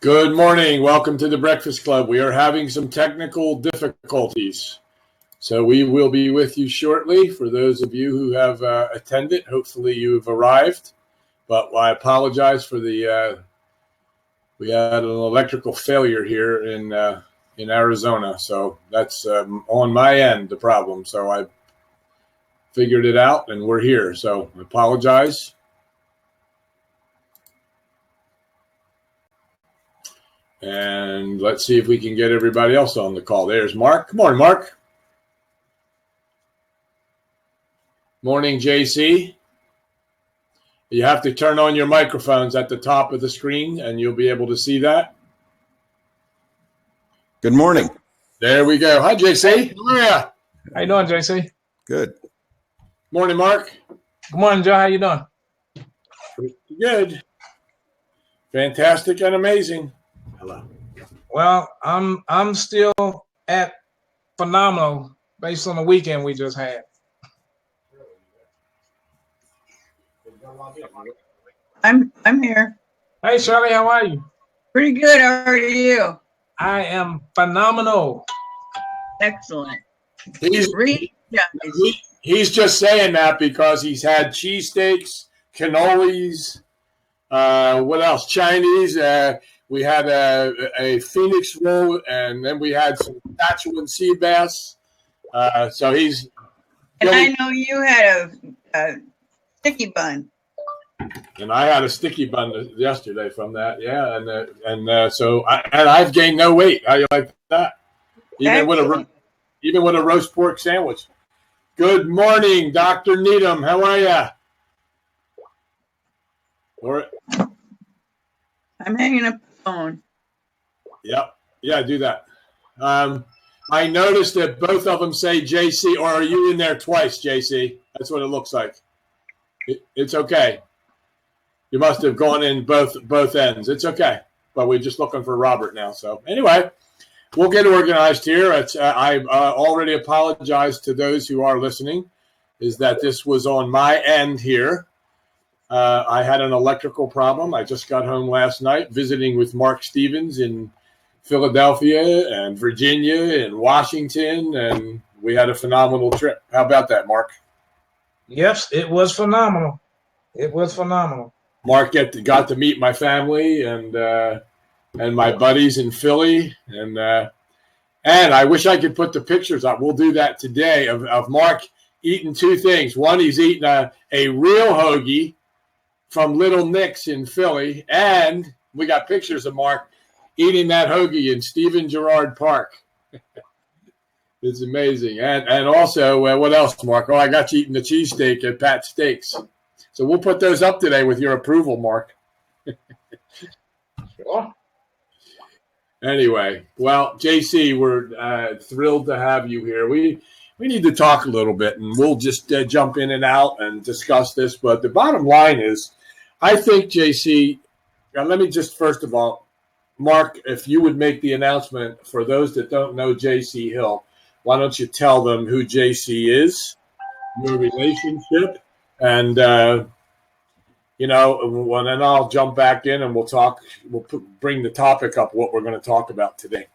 Good morning. Welcome to the Breakfast Club. We are having some technical difficulties, so we will be with you shortly. For those of you who have attended, hopefully you've arrived. But I apologize for the we had an electrical failure here in Arizona, so that's on my end the problem. So I figured it out, and we're here. So I apologize. And let's see if we can get everybody else on the call. There's Mark. Good morning, Mark. Morning, JC. You have to turn on your microphones at the top of the screen, and you'll be able to see that. Good morning. There we go. Hi, JC. How are you? How you doing, JC? Good. Morning, Mark. Good morning, Joe. How you doing? Pretty good. Fantastic and amazing. Hello. Well, I'm still at phenomenal based on the weekend we just had. I'm here. Hey, Shirley, how are you? Pretty good. How are you? I am phenomenal. Excellent. He's just saying that because he's had cheesesteaks, cannolis, what else? Chinese. We had a Phoenix roll, and then we had some Saskatchewan sea bass. So he's. And I know you had a sticky bun. And I had a sticky bun yesterday from that, yeah, and so I've gained no weight. How you like that? Even with a roast pork sandwich. Good morning, Dr. Needham. How are you? I'm hanging up the phone. Yep. Yeah, do that. I noticed that both of them say JC, or are you in there twice, JC? That's what it looks like. It's okay. You must have gone in both ends. It's okay. But we're just looking for Robert now. So anyway, we'll get organized here. I already apologized to those who are listening, is that this was on my end here. I had an electrical problem. I just got home last night visiting with Mark Stevens in Philadelphia and Virginia and Washington, and we had a phenomenal trip. How about that, Mark? Yes, it was phenomenal. It was phenomenal. Mark got to meet my family and my buddies in Philly, and I wish I could put the pictures up. We'll do that today of Mark eating two things. One, he's eating a real hoagie from Little Nick's in Philly, and we got pictures of Mark eating that hoagie in Stephen Girard Park. It's amazing. And also, what else, Mark? Oh, I got you eating the cheesesteak at Pat's Steaks. So we'll put those up today with your approval, Mark. Sure. Anyway, well, JC, we're thrilled to have you here. We need to talk a little bit, and we'll just jump in and out and discuss this. But the bottom line is, I think, JC, let me just first of all, Mark, if you would make the announcement for those that don't know JC Hill, why don't you tell them who JC is, your relationship, and then I'll jump back in and we'll talk. Bring the topic up, what we're going to talk about today.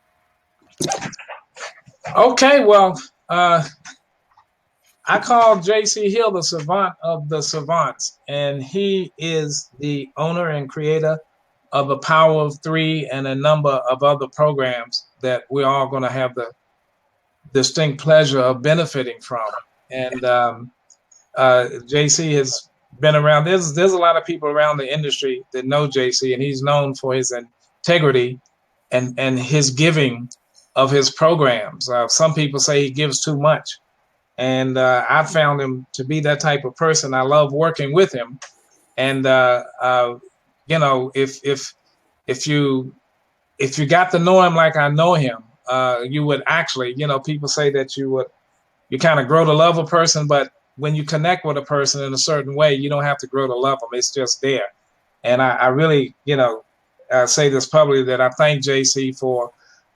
Okay, well, I call JC Hill the savant of the savants, and he is the owner and creator of the Power of Three and a number of other programs that we're all going to have the distinct pleasure of benefiting from. And JC has been around. There's a lot of people around the industry that know JC, and he's known for his integrity and his giving of his programs. Some people say he gives too much, and I found him to be that type of person. I love working with him, and if you got to know him like I know him, you would actually, people say that you kind of grow to love a person, but when you connect with a person in a certain way, you don't have to grow to love them. It's just there. And I really, say this publicly, that I thank JC for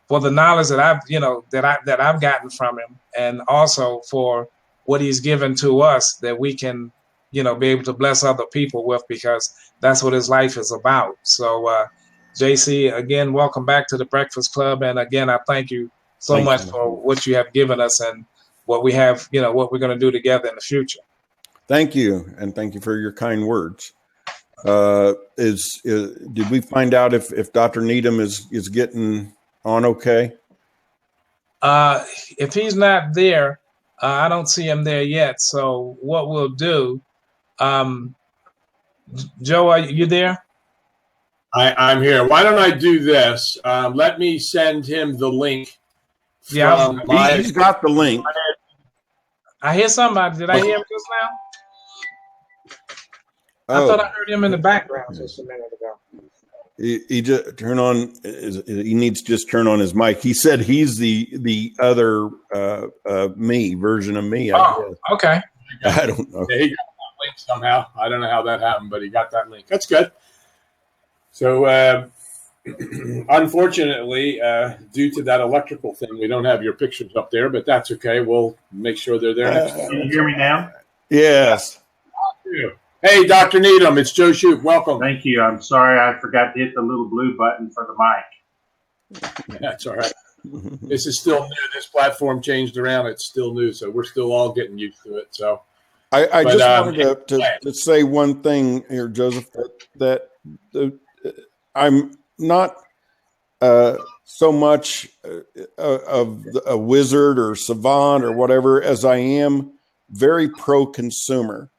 the knowledge that I've gotten from him, and also for what he's given to us that we can, be able to bless other people with, because that's what his life is about. So JC, again, welcome back to the Breakfast Club. And again, I thank you so much for what you have given us and what we have, what we're going to do together in the future. Thank you. And thank you for your kind words. Did we find out if Dr. Needham is getting on okay? If he's not there, I don't see him there yet. So what we'll do, Joe, are you there? I'm here. Why don't I do this? Let me send him the link. Yeah, he's got the link. I hear somebody. Did I hear him just now? I thought I heard him in the background just a minute ago. He just he needs to just turn on his mic. He said he's the other version of me. I guess. Okay. I don't know. Yeah, he got that link somehow. I don't know how that happened, but he got that link. That's good. So, unfortunately, due to that electrical thing, we don't have your pictures up there, but that's okay. We'll make sure they're there next time. Can you hear me now? Yes. Hey, Dr. Needham, it's Joe Shoop. Welcome. Thank you. I'm sorry I forgot to hit the little blue button for the mic. That's all right. This is still new. This platform changed around. It's still new, so we're still all getting used to it. So, I just wanted to say one thing here, Joseph, that I'm not so much of a wizard or savant or whatever as I am very pro-consumer.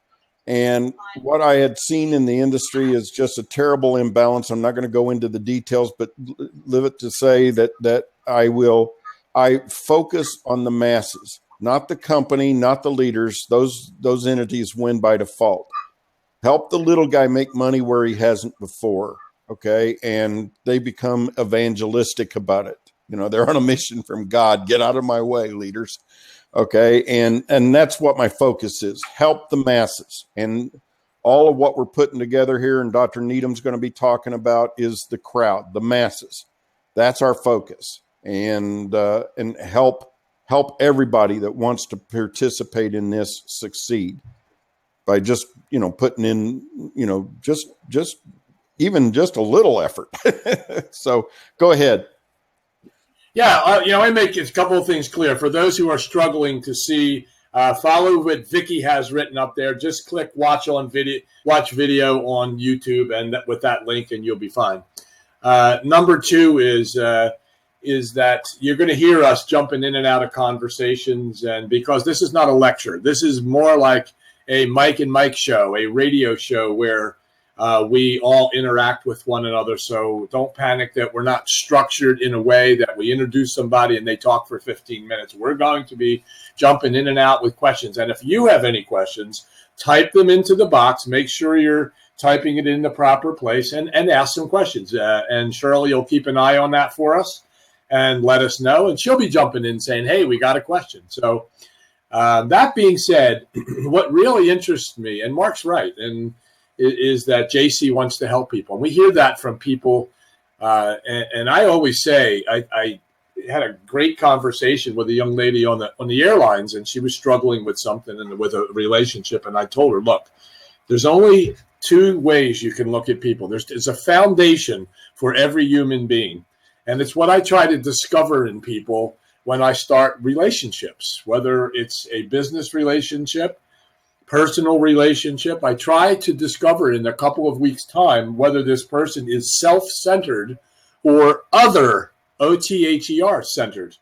And what I had seen in the industry is just a terrible imbalance. I'm not going to go into the details, but live it to say that I focus on the masses, not the company, not the leaders. Those entities win by default. Help the little guy make money where he hasn't before. Okay. And they become evangelistic about it. They're on a mission from God. Get out of my way, leaders. Okay. And that's what my focus is. Help the masses. And all of what we're putting together here and Dr. Needham's going to be talking about is the crowd, the masses. That's our focus. And help everybody that wants to participate in this succeed by just, putting in, just even just a little effort. So go ahead. Yeah, I make a couple of things clear. For those who are struggling to see, follow what Vicky has written up there. Just click watch video on YouTube, and with that link, and you'll be fine. Number two is that you're going to hear us jumping in and out of conversations, and because this is not a lecture, this is more like a Mike and Mike show, a radio show where we all interact with one another. So don't panic that we're not structured in a way that we introduce somebody and they talk for 15 minutes. We're going to be jumping in and out with questions. And if you have any questions, type them into the box. Make sure you're typing it in the proper place and ask some questions. And Shirley will keep an eye on that for us and let us know. And she'll be jumping in saying, hey, we got a question. So that being said, what really interests me, and Mark's right, and is that JC wants to help people. And we hear that from people. And I always say, I had a great conversation with a young lady on the airlines, and she was struggling with something and with a relationship. And I told her, look, there's only two ways you can look at people. There's a foundation for every human being. And it's what I try to discover in people when I start relationships, whether it's a business relationship, personal relationship. I try to discover in a couple of weeks' time whether this person is self-centered or other, OTHER centered.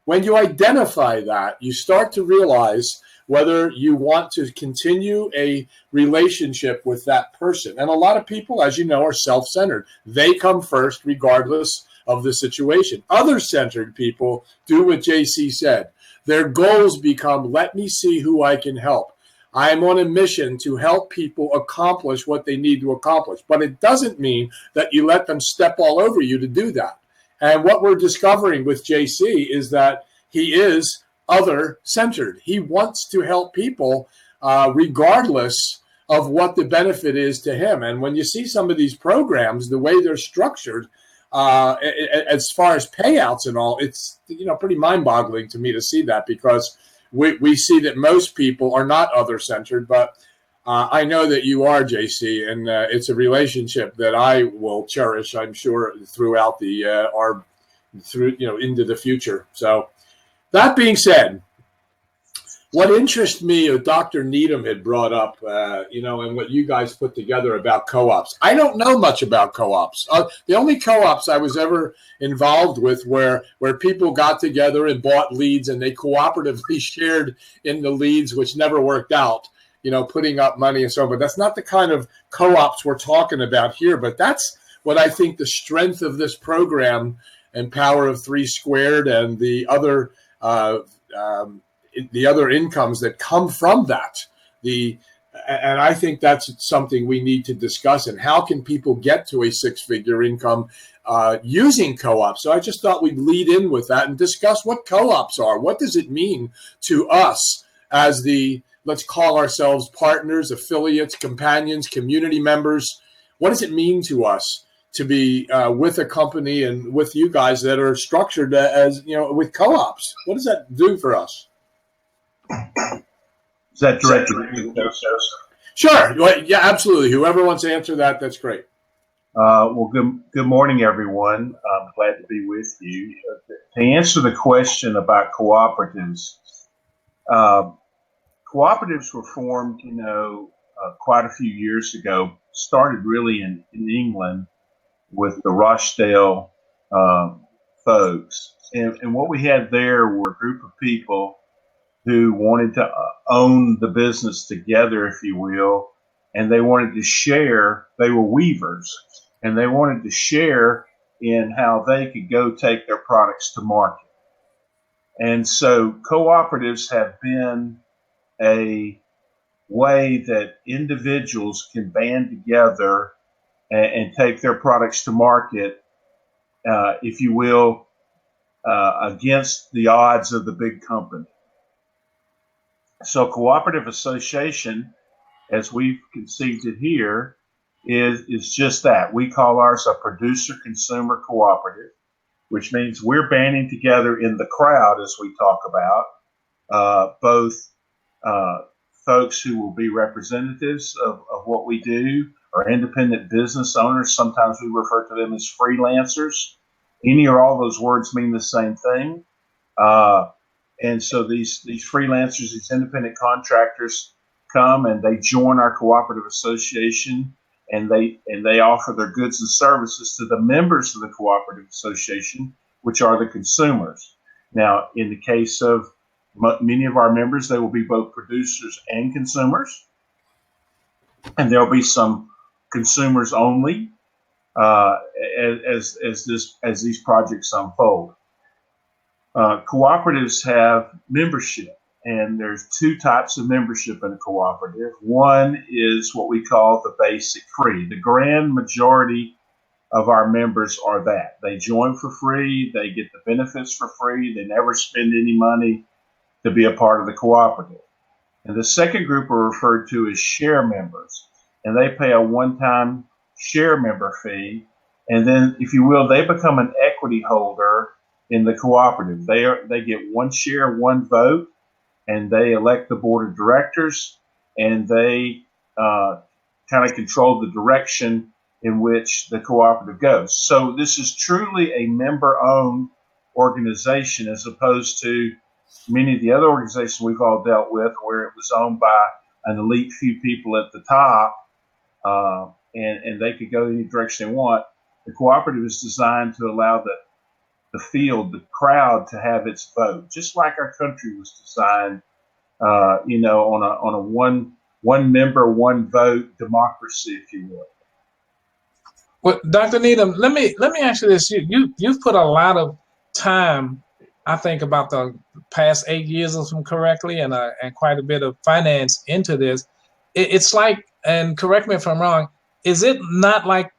When you identify that, you start to realize whether you want to continue a relationship with that person. And a lot of people, as you know, are self-centered. They come first regardless of the situation. Other-centered people do what JC said. Their goals become, let me see who I can help. I am on a mission to help people accomplish what they need to accomplish. But it doesn't mean that you let them step all over you to do that. And what we're discovering with JC is that he is other-centered. He wants to help people regardless of what the benefit is to him. And when you see some of these programs, the way they're structured, as far as payouts and all, it's pretty mind-boggling to me to see that, because we see that most people are not other-centered, but I know that you are, JC, and it's a relationship that I will cherish, I'm sure, throughout into the future. So that being said, what interests me, Dr. Needham had brought up, and what you guys put together about co-ops. I don't know much about co-ops. The only co-ops I was ever involved with where people got together and bought leads and they cooperatively shared in the leads, which never worked out, putting up money and so on. But that's not the kind of co-ops we're talking about here. But that's what I think the strength of this program and Power of Three Squared and the other incomes that come from that. And I think that's something we need to discuss. And how can people get to a six-figure income using co-ops? So I just thought we'd lead in with that and discuss what co-ops are. What does it mean to us as let's call ourselves partners, affiliates, companions, community members? What does it mean to us to be with a company and with you guys that are structured as, with co-ops? What does that do for us? Is that directed at you, Joseph? Sure. Yeah, absolutely. Whoever wants to answer that, that's great. Well, good morning, everyone. I'm glad to be with you. To answer the question about cooperatives, cooperatives were formed, quite a few years ago. Started really in England with the Rochdale folks, and what we had there were a group of people who wanted to own the business together, if you will, and they wanted to share. They were weavers, and they wanted to share in how they could go take their products to market. And so cooperatives have been a way that individuals can band together and take their products to market, if you will, against the odds of the big company. So cooperative association, as we've conceived it here, is just that. We call ours a producer-consumer cooperative, which means we're banding together in the crowd, as we talk about, both folks who will be representatives of what we do, or independent business owners. Sometimes we refer to them as freelancers. Any or all those words mean the same thing. And so these freelancers, these independent contractors come and they join our cooperative association, and they offer their goods and services to the members of the cooperative association, which are the consumers. Now, in the case of many of our members, they will be both producers and consumers, and there'll be some consumers only as these projects unfold. Cooperatives have membership, and there's two types of membership in a cooperative. One is what we call the basic free. The grand majority of our members are that. They join for free, they get the benefits for free, they never spend any money to be a part of the cooperative. And the second group are referred to as share members, and they pay a one-time share member fee, and then, if you will, they become an equity holder in the cooperative. They get one share, one vote, and they elect the board of directors, and they kind of control the direction in which the cooperative goes. So this is truly a member-owned organization, as opposed to many of the other organizations we've all dealt with, where it was owned by an elite few people at the top, and they could go any direction they want. The cooperative is designed to allow the field, the crowd, to have its vote, just like our country was designed, on a one member, one vote democracy, if you will. Well, Dr. Needham, let me ask you this: you've put a lot of time, I think, about the past 8 years, if I'm correctly, and quite a bit of finance into this. It's like, and correct me if I'm wrong, is it not like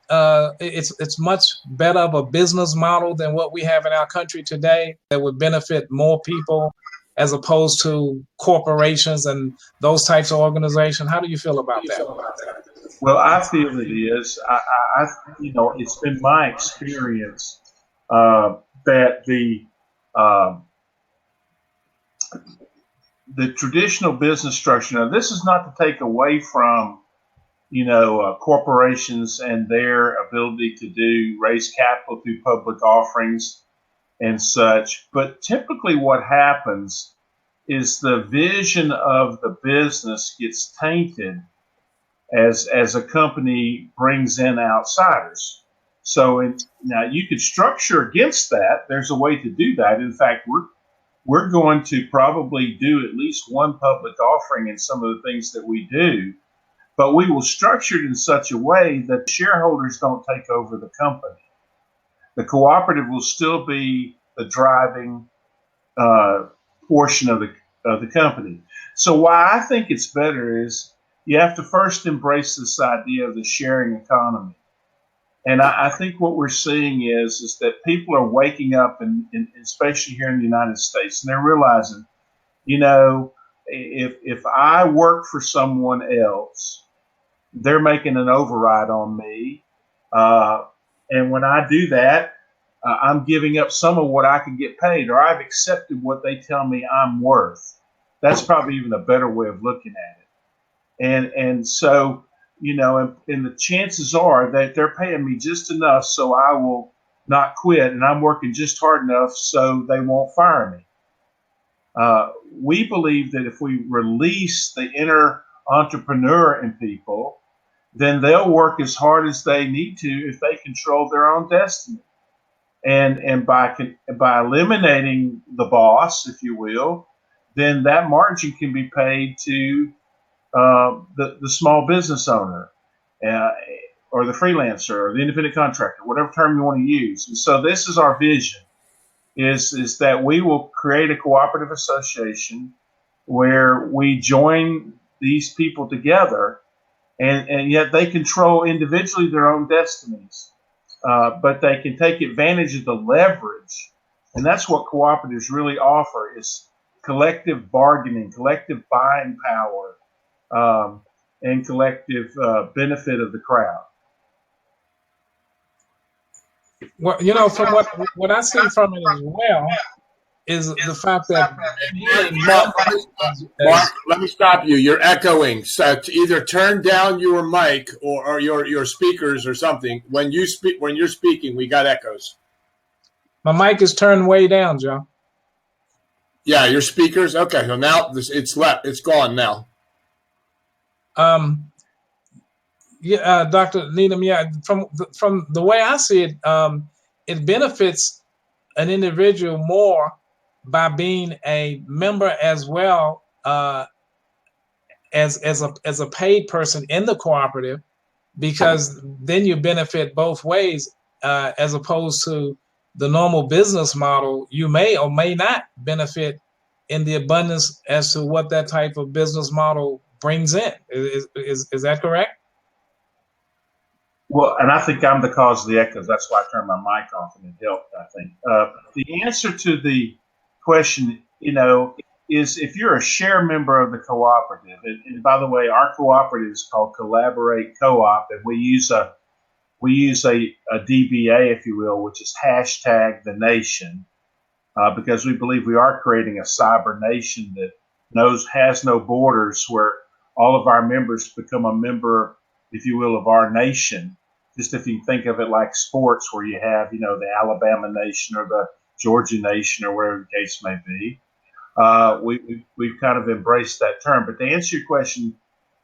it's much better of a business model than what we have in our country today that would benefit more people, as opposed to corporations and those types of organizations? How do you feel about that? Well, I feel it is. It's been my experience that the traditional business structure. Now, this is not to take away from, corporations and their ability to raise capital through public offerings and such. But typically what happens is the vision of the business gets tainted as a company brings in outsiders. So now you could structure against that. There's a way to do that. In fact, we're going to probably do at least one public offering in some of the things that we do, but we will structure it in such a way that shareholders don't take over the company. The cooperative will still be the driving portion of the company. So why I think it's better is you have to first embrace this idea of the sharing economy. And I think what we're seeing is that people are waking up, and especially here in the United States, and they're realizing, if I work for someone else, they're making an override on me. And when I do that, I'm giving up some of what I can get paid, or I've accepted what they tell me I'm worth. That's probably even a better way of looking at it. And so, and the chances are that they're paying me just enough so I will not quit, and I'm working just hard enough so they won't fire me. We believe that if we release the inner entrepreneur in people, then they'll work as hard as they need to if they control their own destiny. And by eliminating the boss, if you will, then that margin can be paid to the small business owner or the freelancer or the independent contractor, whatever term you want to use. And so this is our vision, is that we will create a cooperative association where we join these people together, and yet they control individually their own destinies. But they can take advantage of the leverage. And that's what cooperatives really offer, is collective bargaining, collective buying power, and collective benefit of the crowd. Well, from what I see from it as well is the fact that Mark, let me stop you. You're echoing. So to either turn down your mic or your speakers or something. When you're speaking, we got echoes. My mic is turned way down, Joe. Yeah, your speakers. Okay, so now it's left. It's gone now. Yeah, Dr. Needham. Yeah, from the way I see it, it benefits an individual more by being a member as well as a paid person in the cooperative, because then you benefit both ways, as opposed to the normal business model. You may or may not benefit in the abundance as to what that type of business model brings in. Is that correct? Well, and I think I'm the cause of the echoes. That's why I turned my mic off, and it helped, I think. The answer to the question, is if you're a share member of the cooperative, and by the way, our cooperative is called Collaborate Co-op, and we use a DBA, if you will, which is #TheNation, because we believe we are creating a cyber nation that has no borders, where all of our members become a member, if you will, of our nation. Just if you think of it like sports, where you have, the Alabama nation or the Georgia nation or whatever the case may be. We've kind of embraced that term. But to answer your question,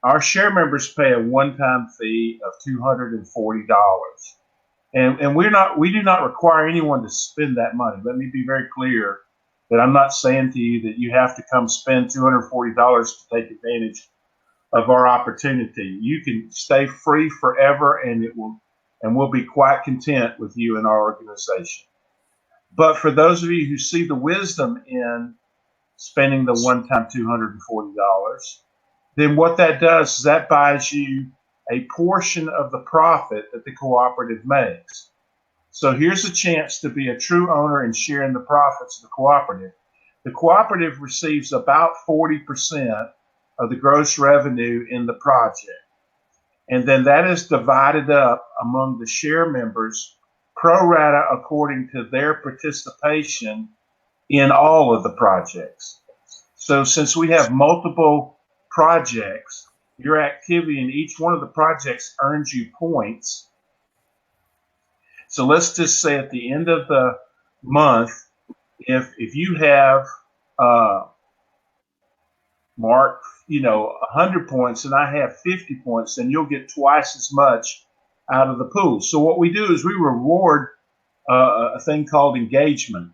our share members pay a one-time fee of $240. And we do not require anyone to spend that money. Let me be very clear that I'm not saying to you that you have to come spend $240 to take advantage of our opportunity. You can stay free forever, and we'll be quite content with you in our organization. But for those of you who see the wisdom in spending the one-time $240, then what that does is that buys you a portion of the profit that the cooperative makes. So here's a chance to be a true owner and share in the profits of the cooperative. The cooperative receives about 40% of the gross revenue in the project. And then that is divided up among the share members pro rata according to their participation in all of the projects. So since we have multiple projects, your activity in each one of the projects earns you points. So let's just say at the end of the month, if you have Mark, 100 points and I have 50 points, then you'll get twice as much out of the pool. So what we do is we reward a thing called engagement.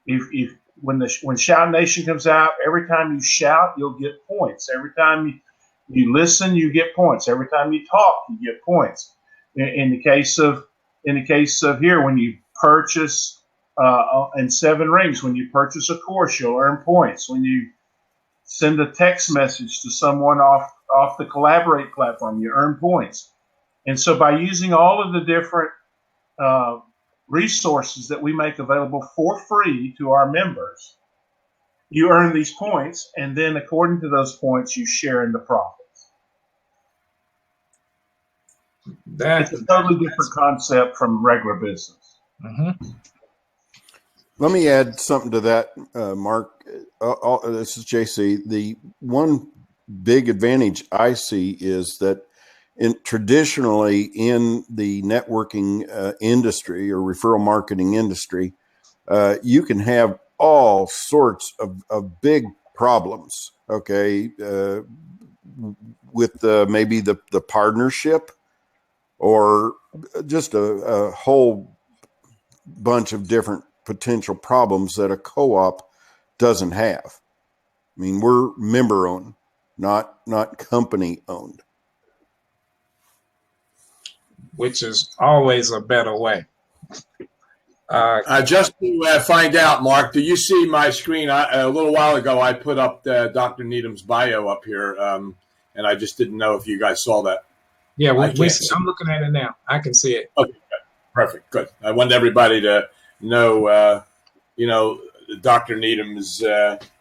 If when Shout Nation comes out, every time you shout, you'll get points. Every time you listen, you get points. Every time you talk, you get points. In the case of here, when you purchase in 7 Rings, when you purchase a course, you'll earn points. When you send a text message to someone off the Collaborate platform, you earn points. And so by using all of the different resources that we make available for free to our members, you earn these points, and then according to those points, you share in the profits. It's a totally different concept from regular business. Mm-hmm. Let me add something to that, Mark. This is JC. The one big advantage I see is that traditionally in the networking industry or referral marketing industry, you can have all sorts of big problems, okay, with maybe the partnership or just a whole bunch of different potential problems that a co-op doesn't have. I mean, we're member owned, not company owned. Which is always a better way. Just to find out, Mark, do you see my screen? A little while ago, I put up Dr. Needham's bio up here, and I just didn't know if you guys saw that. Yeah, I'm looking at it now. I can see it. Okay, good. Perfect, good. I wanted everybody to know, Dr. Needham's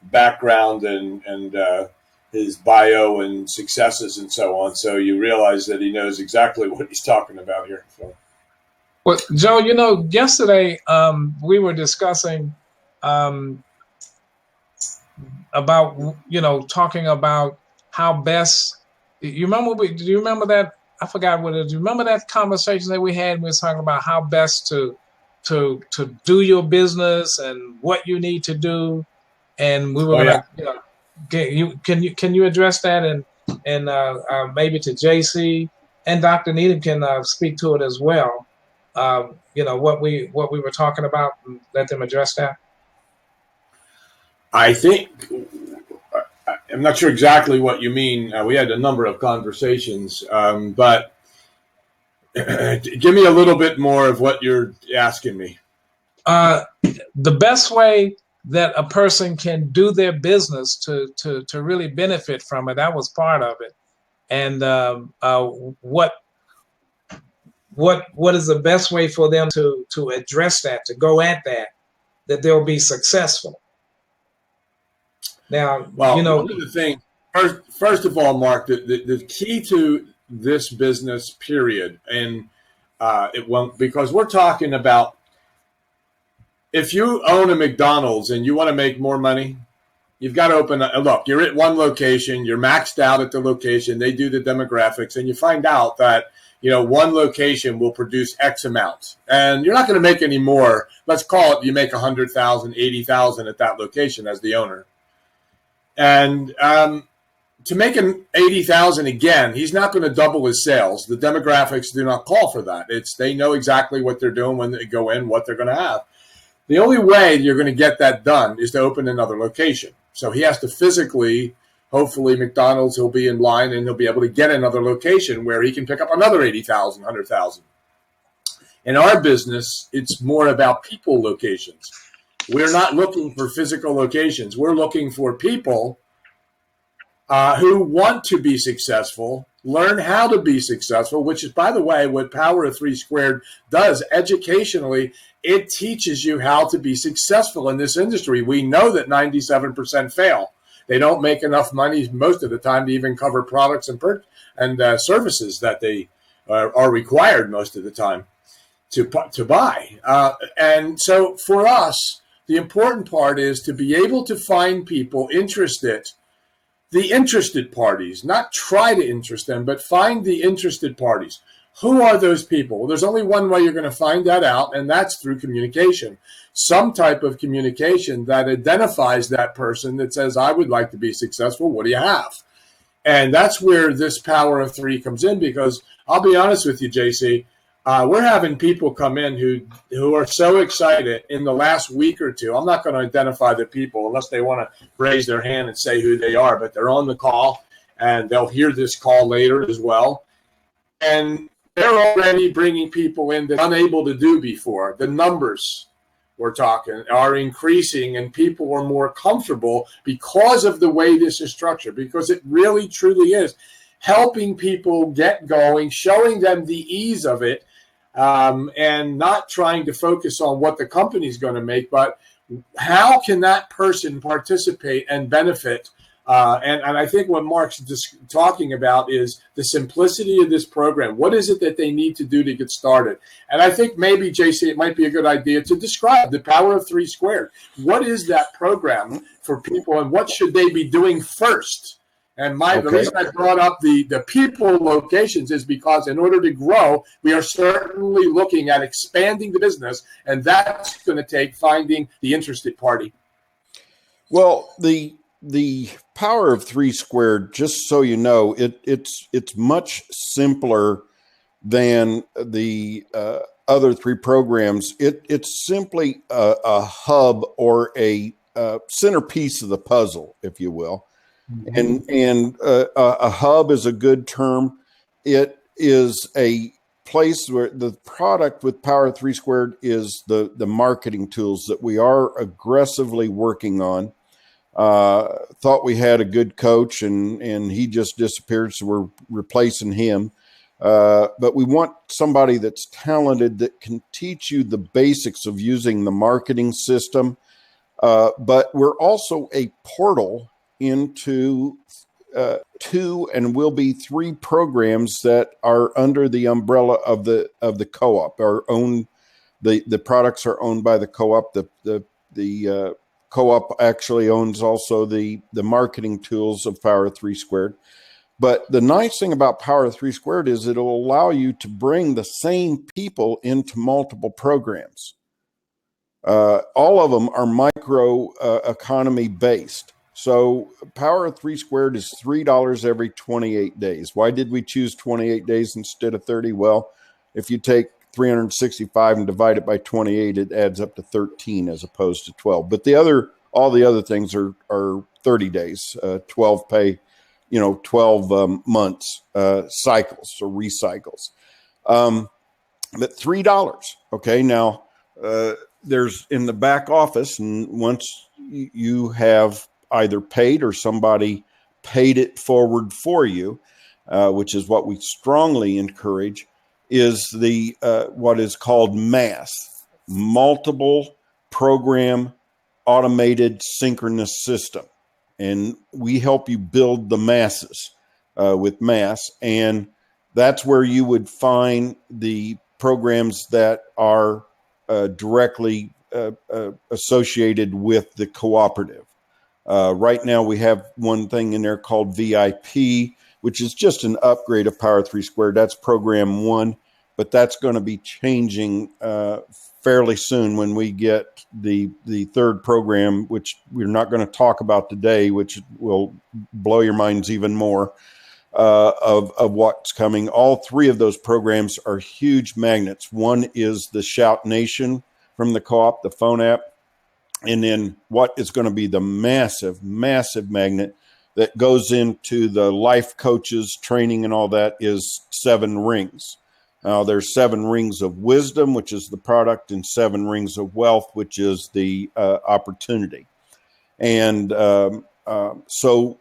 background and his bio and successes and so on. So you realize that he knows exactly what he's talking about here. So. Well, Joe, yesterday we were discussing about, talking about how best. Do you remember that? I forgot what it is. Do you remember that conversation that we had? We were talking about how best to do your business and what you need to do, and we were can you address that and maybe to JC and Dr. Needham can speak to it as well. What we were talking about, and let them address that. I think I'm not sure exactly what you mean. We had a number of conversations, but give me a little bit more of what you're asking me. The best way that a person can do their business to really benefit from it, that was part of it. And what is the best way for them to address that, to go at that they'll be successful? Now, one of the things, first of all, Mark, the key to this business period, and it won't, because we're talking about, if you own a McDonald's and you want to make more money, you've got to open look, you're at one location, you're maxed out at the location, they do the demographics, and you find out that, one location will produce X amount, and you're not going to make any more. Let's call it, you make 100,000, 80,000 at that location as the owner. And to make an 80,000 again, he's not going to double his sales. The demographics do not call for that. They know exactly what they're doing when they go in, what they're going to have. The only way you're going to get that done is to open another location. So he has to physically, hopefully McDonald's will be in line and he'll be able to get another location where he can pick up another 80,000, 100,000. In our business, it's more about people locations. We're not looking for physical locations. We're looking for people who want to be successful, learn how to be successful, which is, by the way, what Power of Three Squared does educationally. It teaches you how to be successful in this industry. We know that 97% fail. They don't make enough money most of the time to even cover products and services that they are required most of the time to buy. And so for us, The important part is to be able to find people interested, the interested parties, not try to interest them, but find the interested parties. Who are those people? Well, there's only one way you're going to find that out, and that's through communication. Some type of communication that identifies that person that says, I would like to be successful. What do you have? And that's where this power of three comes in, because I'll be honest with you, JC, we're having people come in who are so excited in the last week or two. I'm not going to identify the people unless they want to raise their hand and say who they are, but they're on the call, and they'll hear this call later as well. And they're already bringing people in that they're unable to do before. The numbers we're talking are increasing, and people are more comfortable because of the way this is structured, because it really truly is helping people get going, showing them the ease of it, and not trying to focus on what the company's going to make, but how can that person participate and benefit. And I think what Mark's just talking about is the simplicity of this program. What is it that they need to do to get started? And I think maybe, JC, it might be a good idea to describe the power of 3 squared. What is that program for people, and what should they be doing first? And the reason I brought up the people locations is because in order to grow, we are certainly looking at expanding the business, and that's going to take finding the interested party. Well, the power of 3 squared, just so you know, it's much simpler than the other 3 programs. It's simply a hub or a centerpiece of the puzzle, if you will. Mm-hmm. And a hub is a good term. It is a place where the product with Power 3 Squared is the marketing tools that we are aggressively working on. Thought we had a good coach, and he just disappeared, so we're replacing him. But we want somebody that's talented that can teach you the basics of using the marketing system. But we're also a portal into 2 and will be 3 programs that are under the umbrella of the co-op. The products are owned by the co-op. The co-op actually owns also the marketing tools of Power 3 Squared. But the nice thing about Power 3 Squared is it'll allow you to bring the same people into multiple programs. All of them are micro economy based. So Power 3 Squared is $3 every 28 days. Why did we choose 28 days instead of 30? Well, if you take 365 and divide it by 28, it adds up to 13 as opposed to 12. But all the other things are 30 days, 12 pay, 12 months, cycles or recycles. But $3. Okay. Now, there's in the back office, and once you have either paid or somebody paid it forward for you, which is what we strongly encourage, is the what is called MAS, Multiple Program Automated Synchronous System. And we help you build the masses with MAS. And that's where you would find the programs that are directly associated with the cooperative. Right now we have one thing in there called VIP, which is just an upgrade of Power 3 Squared. That's program 1, but that's going to be changing fairly soon when we get the third program, which we're not going to talk about today, which will blow your minds even more of what's coming. All 3 of those programs are huge magnets. One is the Shout Nation from the co-op, the phone app. And then what is going to be the massive, massive magnet that goes into the life coaches training and all that is 7 rings. Now there's 7 rings of wisdom, which is the product, and 7 rings of wealth, which is the opportunity. And so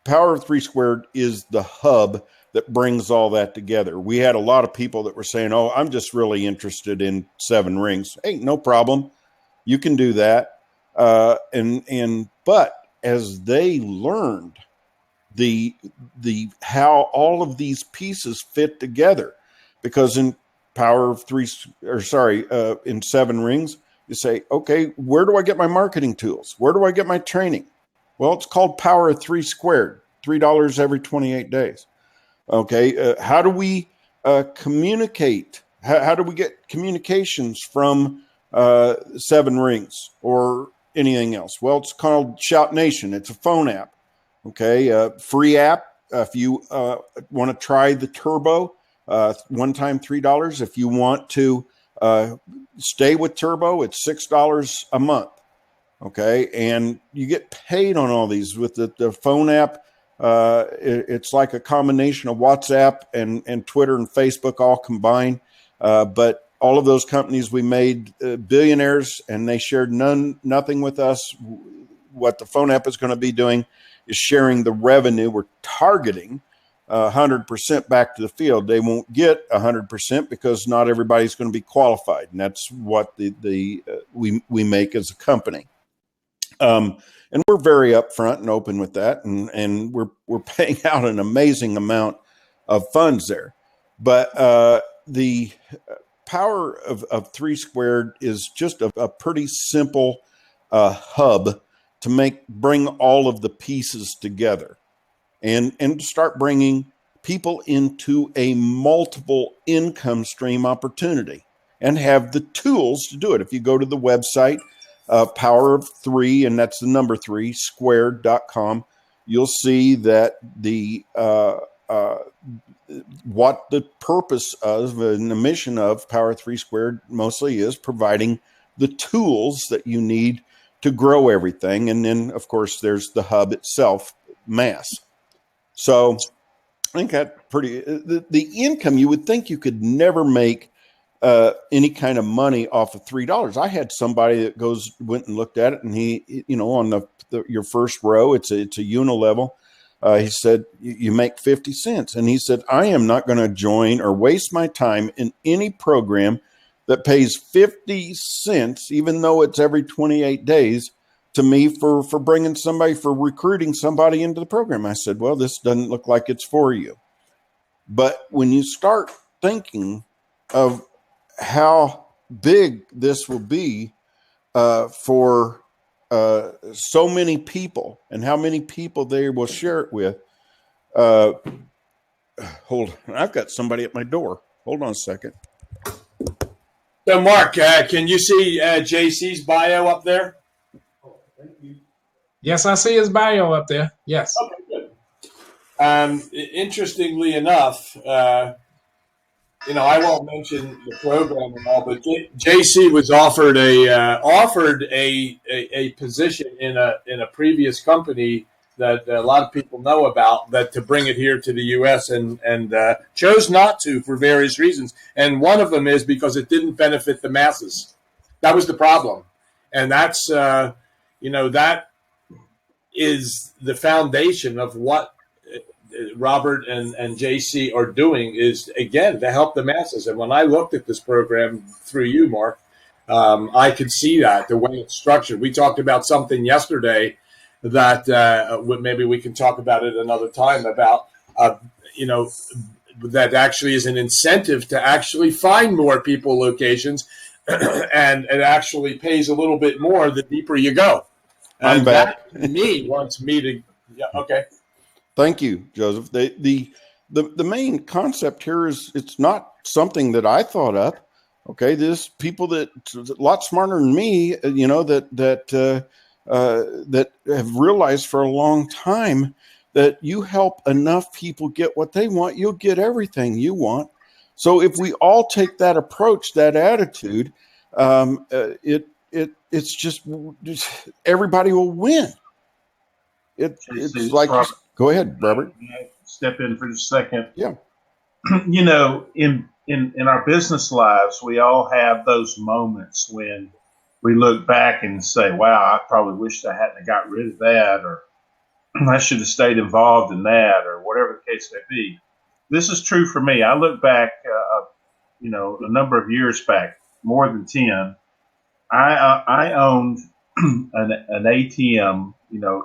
Power 3 Squared is the hub that brings all that together. We had a lot of people that were saying, oh, I'm just really interested in 7 rings. Hey, no problem. You can do that. But as they learned the how all of these pieces fit together, because in in 7 rings, You say, okay, where do I get my marketing tools? Where do I get my training? Well, it's called Power of 3 Squared, $3 every 28 days. Okay, how do we communicate? How do we get communications from 7 Rings or anything else? Well, it's called Shout Nation. It's a phone app. Okay, free app. If you want to try the Turbo, one time $3. If you want to stay with Turbo, it's $6 a month. Okay, and you get paid on all these with the phone app. It's like a combination of WhatsApp and Twitter and Facebook all combined. But all of those companies, we made billionaires, and they shared nothing with us. What the phone app is going to be doing is sharing the revenue. We're targeting 100% back to the field. They won't get 100% because not everybody's going to be qualified, and that's what we make as a company. And we're very upfront and open with that, and we're paying out an amazing amount of funds there. But the power of 3 Squared is just a pretty simple hub to bring all of the pieces together, and to start bringing people into a multiple income stream opportunity, and have the tools to do it. If you go to the website, Power of 3, and that's the number 3, squared.com, you'll see that what the purpose of and the mission of Power 3 Squared mostly is providing the tools that you need to grow everything. And then, of course, there's the hub itself, Mass. So I think that the income, you would think you could never make any kind of money off of $3. I had somebody that went and looked at it, and he, on your first row, it's a unilevel. He said, you make 50 cents. And he said, I am not going to join or waste my time in any program that pays 50 cents, even though it's every 28 days, to me for recruiting somebody into the program. I said, well, this doesn't look like it's for you. But when you start thinking of how big this will be for so many people, and how many people they will share it with. Hold on, I've got somebody at my door. Hold on a second. So, Mark, can you see JC's bio up there? Yes, I see his bio up there. Yes. Okay, good. Interestingly enough, I won't mention the program and all, but JC was offered a position in a previous company that a lot of people know about, that to bring it here to the U.S. and chose not to for various reasons. And one of them is because it didn't benefit the masses. That was the problem, and that's that is the foundation of what Robert and JC are doing, is, again, to help the masses. And when I looked at this program through you, Mark, I could see that, the way it's structured. We talked about something yesterday that maybe we can talk about it another time, about, that actually is an incentive to actually find more people locations, and it actually pays a little bit more the deeper you go. And that wants me to, yeah, okay. Thank you, Joseph. The main concept here is, it's not something that I thought up. Okay, there's people that a lot smarter than me, that have realized for a long time that you help enough people get what they want, you'll get everything you want. So if we all take that approach, that attitude, it's just everybody will win. It's like. Go ahead, Robert. Step in for just a second. Yeah. In our business lives, we all have those moments when we look back and say, wow, I probably wished I hadn't got rid of that, or I should have stayed involved in that, or whatever the case may be. This is true for me. I look back, a number of years back, more than 10. I owned an ATM,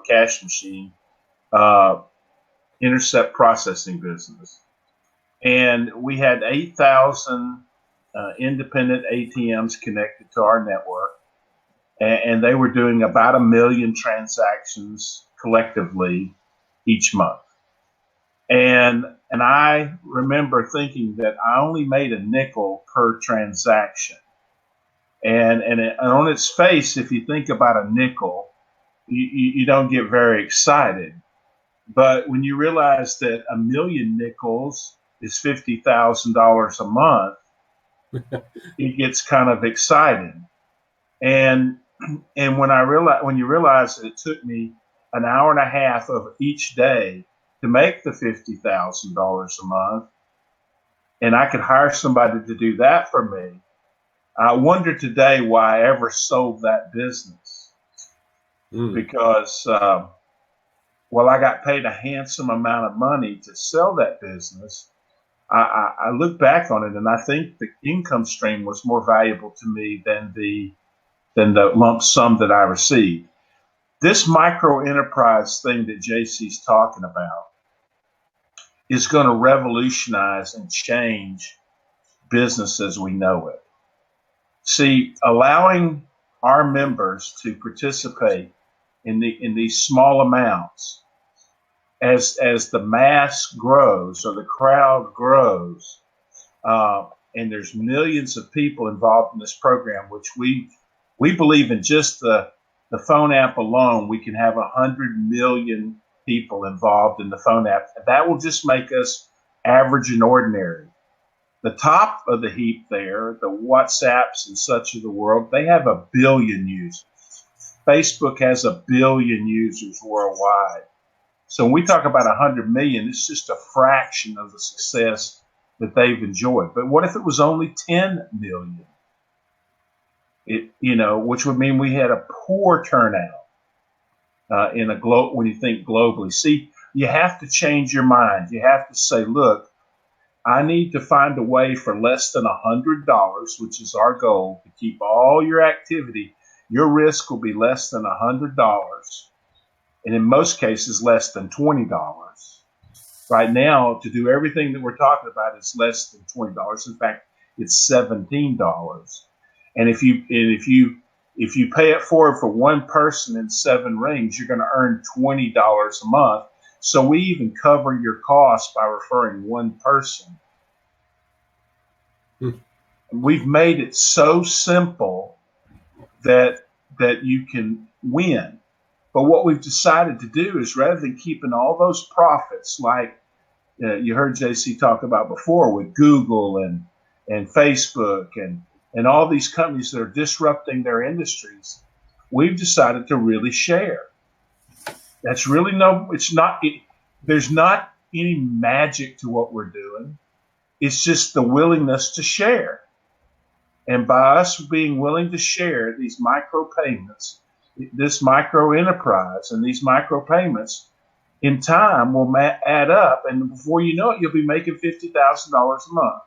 cash machine, intercept processing business. And we had 8,000 independent ATMs connected to our network. and they were doing about 1 million transactions collectively each month. And I remember thinking that I only made a nickel per transaction. And on its face, if you think about a nickel, you don't get very excited. But when you realize that 1 million nickels is $50,000 a month, it gets kind of exciting. And when you realize that it took me an hour and a half of each day to make the $50,000 a month, and I could hire somebody to do that for me, I wonder today why I ever sold that business. Because while I got paid a handsome amount of money to sell that business, I look back on it and I think the income stream was more valuable to me than the lump sum that I received. This micro enterprise thing that JC's talking about is going to revolutionize and change business as we know it. See, allowing our members to participate in these small amounts as the mass grows or the crowd grows, and there's millions of people involved in this program, which we believe in just the phone app alone, we can have 100 million people involved in the phone app. That will just make us average and ordinary. The top of the heap there, the WhatsApps and such of the world, they have 1 billion users. Facebook has 1 billion users worldwide. So when we talk about 100 million, it's just a fraction of the success that they've enjoyed. But what if it was only 10 million? Which would mean we had a poor turnout when you think globally. See, you have to change your mind. You have to say, look, I need to find a way for less than $100, which is our goal, to keep all your activity. Your risk will be less than $100, and in most cases, less than $20. Right now, to do everything that we're talking about, is less than $20. In fact, it's $17. And if you pay it forward for one person in 7 rings, you're going to earn $20 a month. So we even cover your costs by referring one person. We've made it so simple that you can win. But what we've decided to do is, rather than keeping all those profits, like you heard JC talk about before with Google and Facebook and all these companies that are disrupting their industries, we've decided to really share. That's really there's not any magic to what we're doing. It's just the willingness to share. And by us being willing to share these micro payments, this micro enterprise and these micro payments in time will add up. And before you know it, you'll be making $50,000 a month.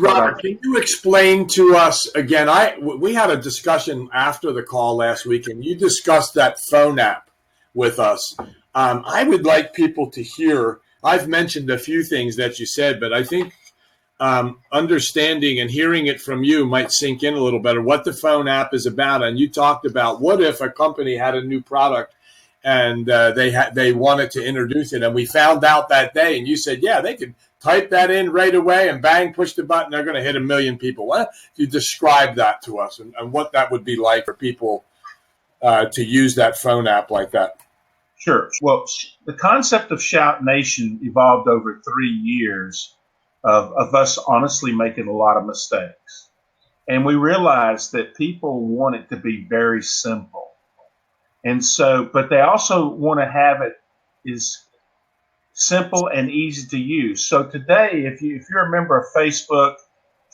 Robert, can you explain to us again? We had a discussion after the call last week, and you discussed that phone app with us. I would like people to hear. I've mentioned a few things that you said, but I think understanding and hearing it from you might sink in a little better what the phone app is about. And you talked about, what if a company had a new product and they wanted to introduce it, and we found out that day, and you said, yeah, they could type that in right away and bang, push the button, they're going to hit 1 million people. Why don't you describe that to us and what that would be like for people to use that phone app like that? Sure. Well, the concept of Shout Nation evolved over 3 years of us honestly making a lot of mistakes. And we realized that people want it to be very simple. And so, but they also want to have it as simple and easy to use. So today, if you're a member of Facebook,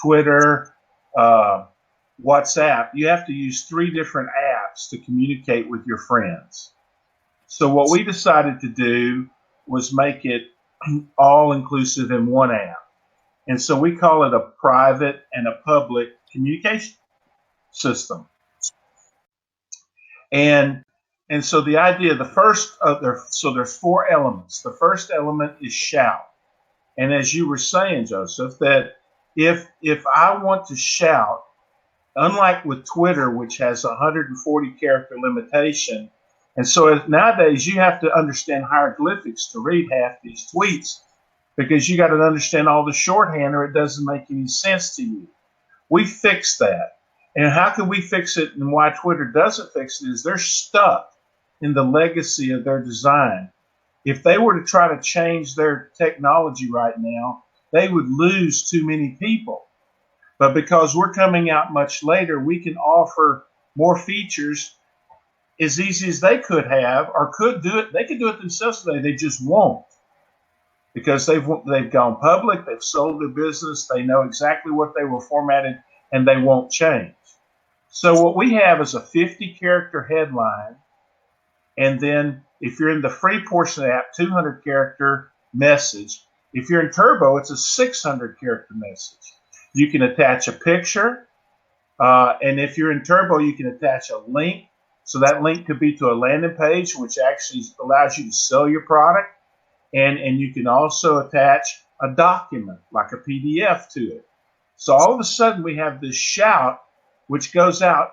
Twitter, WhatsApp, you have to use 3 different apps to communicate with your friends. So what we decided to do was make it all inclusive in one app. And so we call it a private and a public communication system. And so the idea, so there's 4 elements. The first element is shout. And as you were saying, Joseph, that if I want to shout unlike with Twitter, which has 140 character limitation. And so nowadays you have to understand hieroglyphics to read half these tweets, because you got to understand all the shorthand or it doesn't make any sense to you. We fixed that. And how can we fix it, and why Twitter doesn't fix it is they're stuck in the legacy of their design. If they were to try to change their technology right now, they would lose too many people. But because we're coming out much later, we can offer more features as easy as they could have, or could do it. They could do it themselves today. They just won't, because they've gone public. They've sold their business. They know exactly what they were formatted, and they won't change. So what we have is a 50-character headline, and then if you're in the free portion of the app, 200-character message. If you're in Turbo, it's a 600-character message. You can attach a picture, and if you're in Turbo, you can attach a link. So that link could be to a landing page, which actually allows you to sell your product, and you can also attach a document, like a PDF, to it. So all of a sudden, we have this shout, which goes out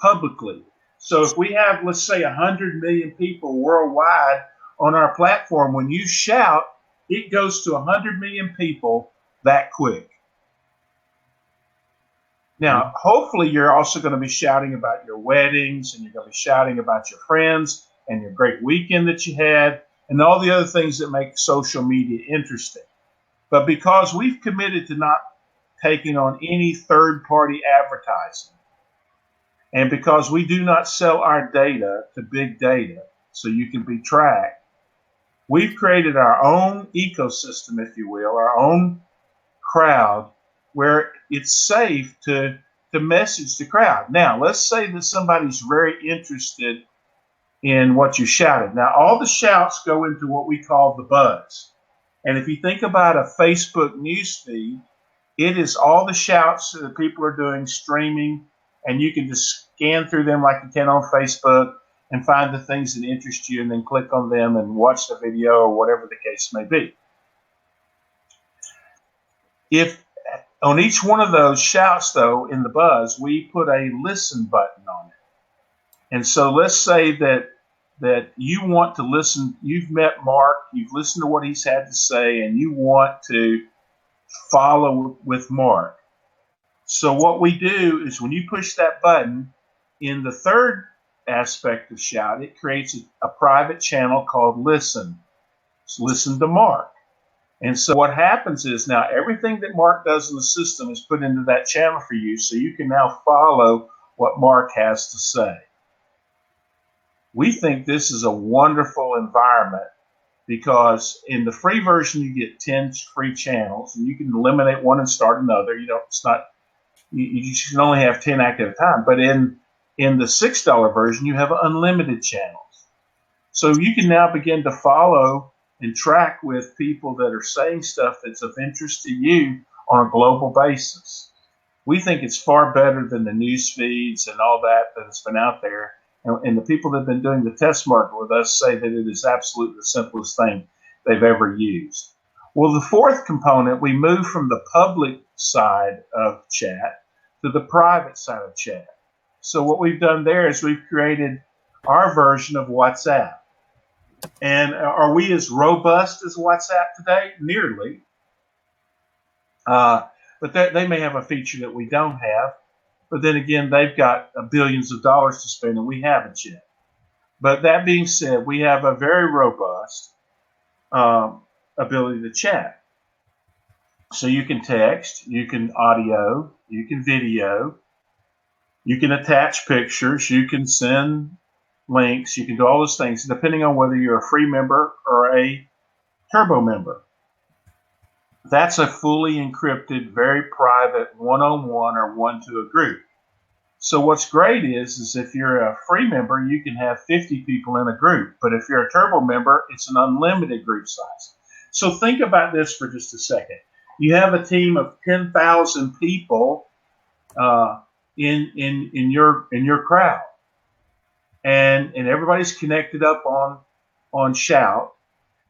publicly. So if we have, let's say, 100 million people worldwide on our platform, when you shout, it goes to 100 million people that quick. Now, hopefully, you're also going to be shouting about your weddings, and you're going to be shouting about your friends and your great weekend that you had, and all the other things that make social media interesting. But because we've committed to not taking on any third-party advertising, and because we do not sell our data to big data so you can be tracked, we've created our own ecosystem, if you will, our own crowd, where it's safe to message the crowd. Now, let's say that somebody's very interested in what you shouted. Now, all the shouts go into what we call the buzz. And if you think about a Facebook news feed, it is all the shouts that people are doing, streaming, and you can just scan through them like you can on Facebook and find the things that interest you, and then click on them and watch the video or whatever the case may be. If on each one of those shouts, though, in the buzz, we put a listen button on it. And so let's say that you want to listen. You've met Mark, you've listened to what he's had to say, and you want to follow with Mark. So what we do is when you push that button, in the third aspect of shout, it creates a private channel called Listen. So listen to Mark. And so what happens is now everything that Mark does in the system is put into that channel for you, so you can now follow what Mark has to say. We think this is a wonderful environment, because in the free version you get 10 free channels, and you can eliminate one and start another. You can only have 10 active at a time. But in the $6 version, you have unlimited channels. So you can now begin to follow and track with people that are saying stuff that's of interest to you on a global basis. We think it's far better than the news feeds and all that has been out there. And the people that have been doing the test market with us say that it is absolutely the simplest thing they've ever used. Well, the fourth component, we move from the public side of chat to the private side of chat. So what we've done there is we've created our version of WhatsApp. And are we as robust as WhatsApp today? Nearly. But they may have a feature that we don't have. But then again, they've got billions of dollars to spend, and we haven't yet. But that being said, we have a very robust ability to chat. So you can text, you can audio, you can video, you can attach pictures, you can send links, you can do all those things, depending on whether you're a free member or a Turbo member. That's a fully encrypted, very private one-on-one or one-to-a group. So what's great is if you're a free member, you can have 50 people in a group. But if you're a Turbo member, it's an unlimited group size. So think about this for just a second. You have a team of 10,000 people in your crowd, and everybody's connected up on Shout,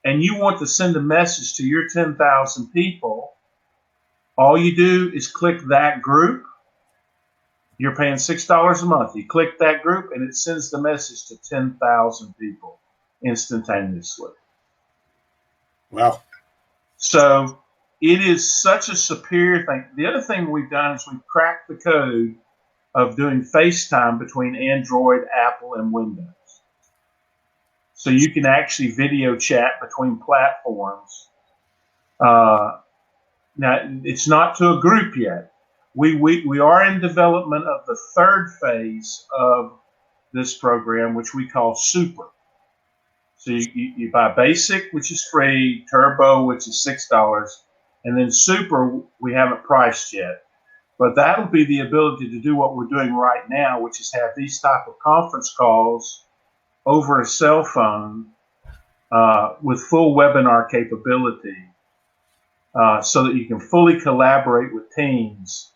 and you want to send a message to your 10,000 people. All you do is click that group. You're paying $6 a month. You click that group, and it sends the message to 10,000 people instantaneously. Wow. So it is such a superior thing. The other thing we've done is we've cracked the code of doing FaceTime between Android, Apple, and Windows. So you can actually video chat between platforms. Now, it's not to a group yet. We are in development of the third phase of this program, which we call Super. So you buy Basic, which is free, Turbo, which is $6, and then Super, we haven't priced yet. But that'll be the ability to do what we're doing right now, which is have these type of conference calls over a cell phone with full webinar capability, so that you can fully collaborate with teams.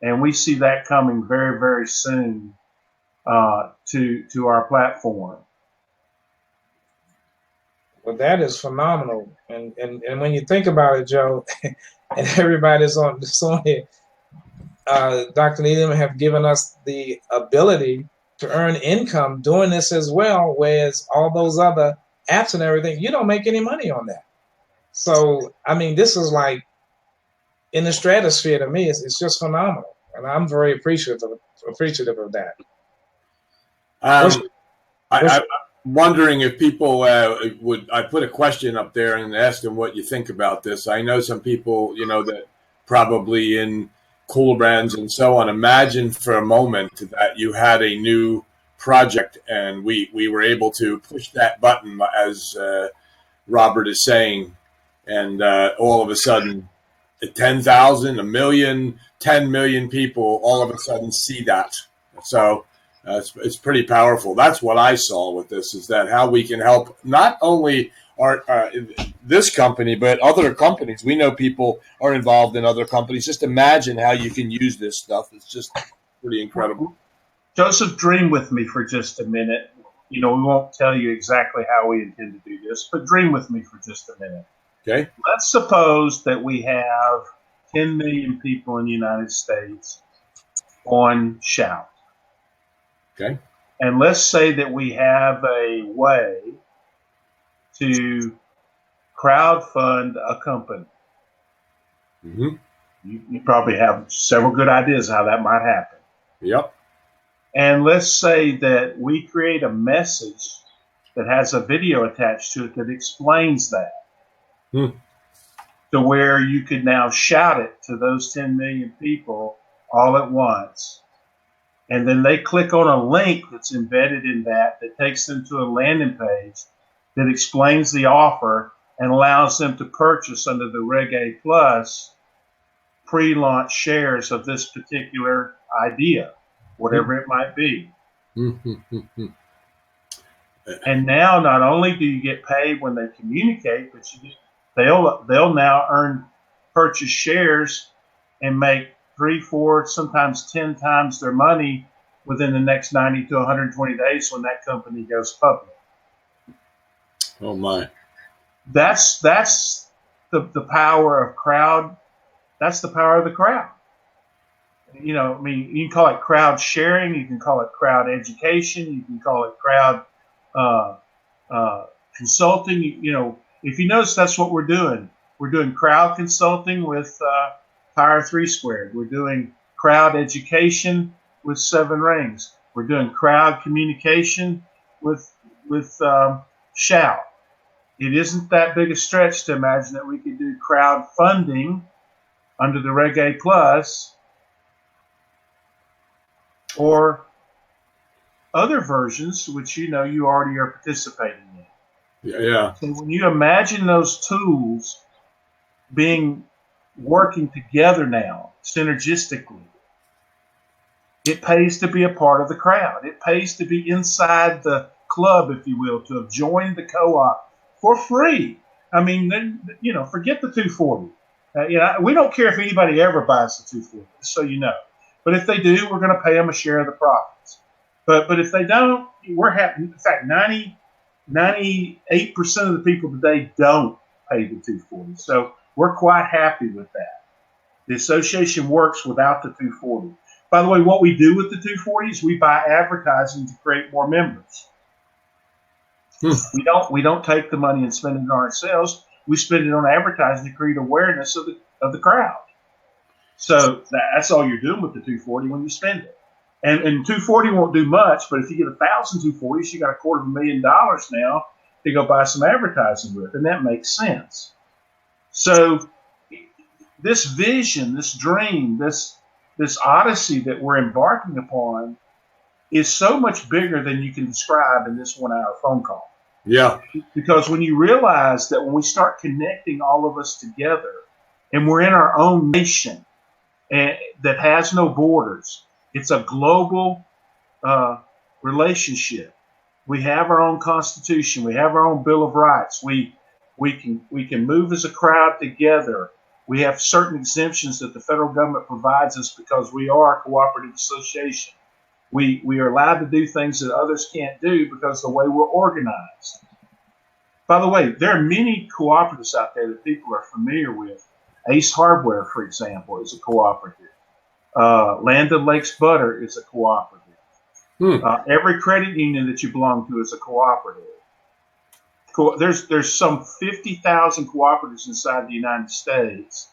And we see that coming very, very soon to our platform. Well, that is phenomenal. And when you think about it, Joe, and everybody's on here, Dr. Needham have given us the ability to earn income doing this as well, whereas all those other apps and everything, you don't make any money on that. So, I mean, this is like in the stratosphere to me. It's just phenomenal. And I'm very appreciative of that. I'm wondering if people I put a question up there and ask them what you think about this. I know some people, that probably in Cool Brands and so on, imagine for a moment that you had a new project and we were able to push that button, as Robert is saying, and all of a sudden 10,000, a million, 10 million people all of a sudden see that. So it's pretty powerful. That's what I saw with this, is that how we can help not only this company, but other companies. We know people are involved in other companies. Just imagine how you can use this stuff. It's just pretty incredible. Joseph, dream with me for just a minute. We won't tell you exactly how we intend to do this, but dream with me for just a minute. Okay. Let's suppose that we have 10 million people in the United States on Shout. Okay. And let's say that we have a way to crowdfund a company. Mm-hmm. You probably have several good ideas how that might happen. Yep. And let's say that we create a message that has a video attached to it that explains that. To where you could now shout it to those 10 million people all at once. And then they click on a link that's embedded in that takes them to a landing page that explains the offer and allows them to purchase under the Reg A Plus pre-launch shares of this particular idea, whatever it might be. And now not only do you get paid when they communicate, but they'll now earn purchase shares and make 3, 4, sometimes 10 times their money within the next 90 to 120 days when that company goes public. Oh my! That's the power of crowd. That's the power of the crowd. You can call it crowd sharing. You can call it crowd education. You can call it crowd consulting. If you notice, that's what we're doing. We're doing crowd consulting with Power 3 Squared. We're doing crowd education with 7 Rings. We're doing crowd communication with Shout. It isn't that big a stretch to imagine that we could do crowdfunding under the Reg A Plus or other versions, which you already are participating in. Yeah. So when you imagine those tools working together now, synergistically, it pays to be a part of the crowd. It pays to be inside the club, if you will, to have joined the co-op for free. I mean, forget the 240. We don't care if anybody ever buys the 240, so you know. But if they do, we're going to pay them a share of the profits. But if they don't, we're happy. In fact, 98% of the people today don't pay the 240. So we're quite happy with that. The association works without the 240. By the way, what we do with the 240 is we buy advertising to create more members. We don't take the money and spend it on ourselves. We spend it on advertising to create awareness of the crowd. So that's all you're doing with the 240 when you spend it. And 240 won't do much, but if you get 1,000 240s, you got $250,000 now to go buy some advertising with, and that makes sense. So this vision, this dream, this odyssey that we're embarking upon is so much bigger than you can describe in this 1 hour phone call. Yeah. Because when you realize that when we start connecting all of us together and we're in our own nation and that has no borders, it's a global relationship. We have our own Constitution. We have our own Bill of Rights. We can move as a crowd together. We have certain exemptions that the federal government provides us because we are a cooperative association. We are allowed to do things that others can't do because of the way we're organized. By the way, there are many cooperatives out there that people are familiar with. Ace Hardware, for example, is a cooperative. Land O'Lakes Butter is a cooperative. Every credit union that you belong to is a cooperative. There's some 50,000 cooperatives inside the United States,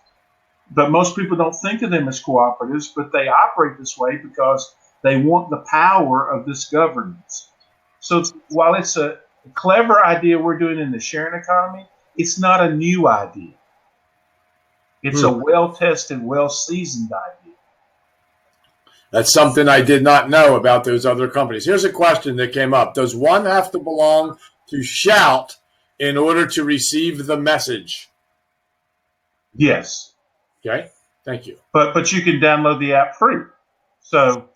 but most people don't think of them as cooperatives, but they operate this way because they want the power of this governance. So while it's a clever idea we're doing in the sharing economy, it's not a new idea. It's a well-tested, well-seasoned idea. That's something I did not know about those other companies. Here's a question that came up. Does one have to belong to Shout in order to receive the message? Yes. Okay, thank you. But you can download the app free. So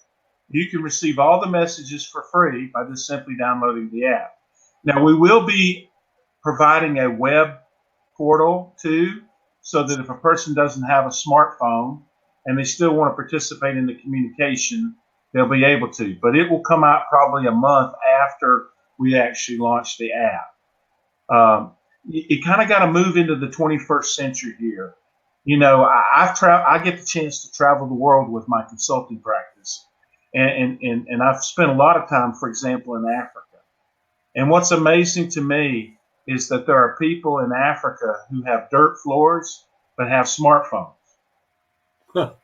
you can receive all the messages for free by just simply downloading the app. Now, we will be providing a web portal too, so that if a person doesn't have a smartphone and they still want to participate in the communication, they'll be able to. But it will come out probably a month after we actually launch the app. You kind of got to move into the 21st century here. You know, I get the chance to travel the world with my consulting practice. And I've spent a lot of time, for example, in Africa. And what's amazing to me is that there are people in Africa who have dirt floors but have smartphones. Huh.